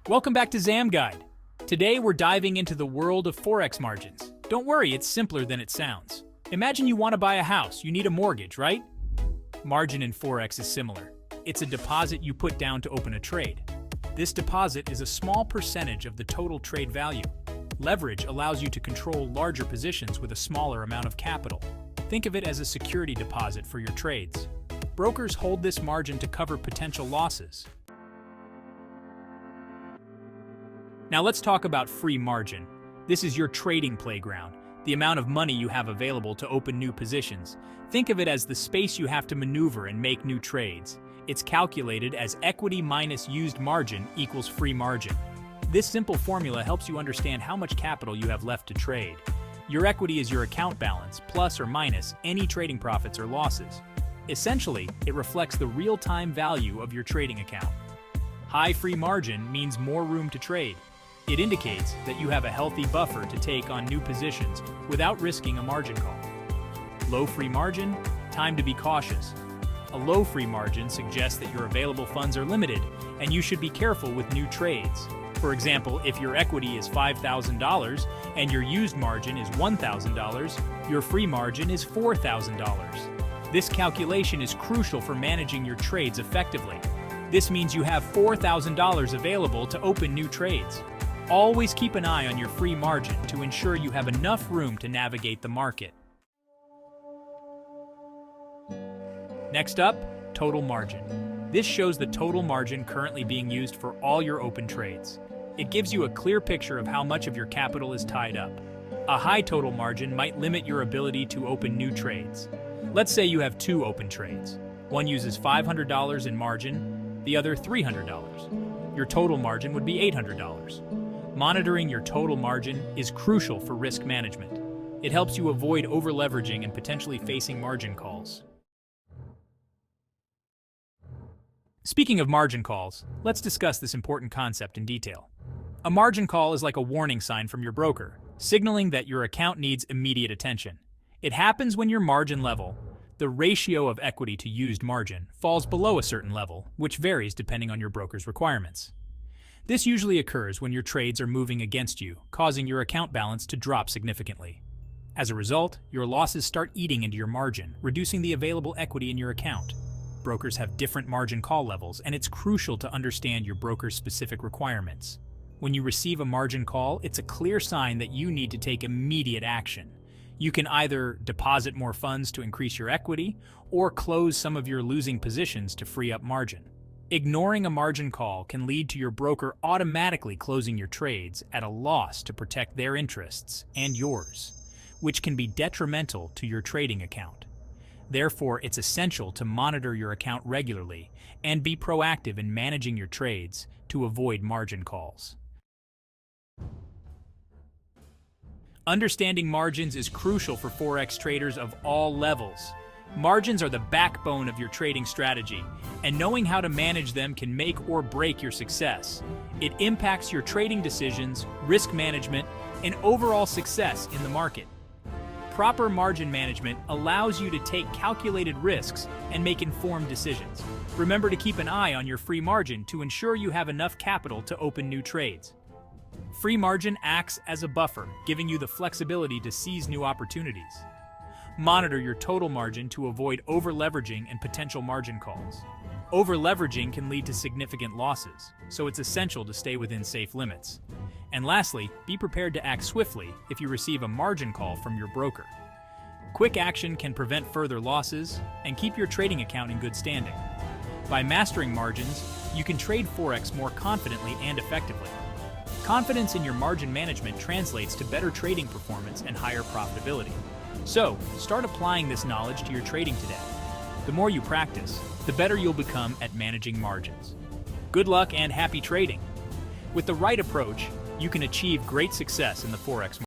Welcome back to Zam Guide. Today we're diving into the world of Forex margins. Don't worry, it's simpler than it sounds. Imagine you want to buy a house, you need a mortgage, right? Margin in Forex is similar. It's a deposit you put down to open a trade. This deposit is a small percentage of the total trade value. Leverage allows you to control larger positions with a smaller amount of capital. Think of it as a security deposit for your trades. Brokers hold this margin to cover potential losses. Now let's talk about free margin. This is your trading playground, the amount of money you have available to open new positions. Think of it as the space you have to maneuver and make new trades. It's calculated as equity minus used margin equals free margin. This simple formula helps you understand how much capital you have left to trade. Your equity is your account balance, plus or minus any trading profits or losses. Essentially, it reflects the real-time value of your trading account. High free margin means more room to trade. It indicates that you have a healthy buffer to take on new positions without risking a margin call. Low free margin, time to be cautious. A low free margin suggests that your available funds are limited and you should be careful with new trades. For example, if your equity is $5,000 and your used margin is $1,000, your free margin is $4,000. This calculation is crucial for managing your trades effectively. This means you have $4,000 available to open new trades. Always keep an eye on your free margin to ensure you have enough room to navigate the market. Next up, total margin. This shows the total margin currently being used for all your open trades. It gives you a clear picture of how much of your capital is tied up. A high total margin might limit your ability to open new trades. Let's say you have two open trades. One uses $500 in margin, the other $300. Your total margin would be $800. Monitoring your total margin is crucial for risk management. It helps you avoid over-leveraging and potentially facing margin calls. Speaking of margin calls, let's discuss this important concept in detail. A margin call is like a warning sign from your broker, signaling that your account needs immediate attention. It happens when your margin level, the ratio of equity to used margin, falls below a certain level, which varies depending on your broker's requirements. This usually occurs when your trades are moving against you, causing your account balance to drop significantly. As a result, your losses start eating into your margin, reducing the available equity in your account. Brokers have different margin call levels, and it's crucial to understand your broker's specific requirements. When you receive a margin call, it's a clear sign that you need to take immediate action. You can either deposit more funds to increase your equity, or close some of your losing positions to free up margin. Ignoring a margin call can lead to your broker automatically closing your trades at a loss to protect their interests and yours, which can be detrimental to your trading account. Therefore, it's essential to monitor your account regularly and be proactive in managing your trades to avoid margin calls. Understanding margins is crucial for Forex traders of all levels. Margins are the backbone of your trading strategy, and knowing how to manage them can make or break your success. It impacts your trading decisions, risk management, and overall success in the market. Proper margin management allows you to take calculated risks and make informed decisions. Remember to keep an eye on your free margin to ensure you have enough capital to open new trades. Free margin acts as a buffer, giving you the flexibility to seize new opportunities. Monitor your total margin to avoid over-leveraging and potential margin calls. Over-leveraging can lead to significant losses, so it's essential to stay within safe limits. And lastly, be prepared to act swiftly if you receive a margin call from your broker. Quick action can prevent further losses and keep your trading account in good standing. By mastering margins, you can trade Forex more confidently and effectively. Confidence in your margin management translates to better trading performance and higher profitability. So, start applying this knowledge to your trading today. The more you practice, the better you'll become at managing margins. Good luck and happy trading! With the right approach, you can achieve great success in the Forex market.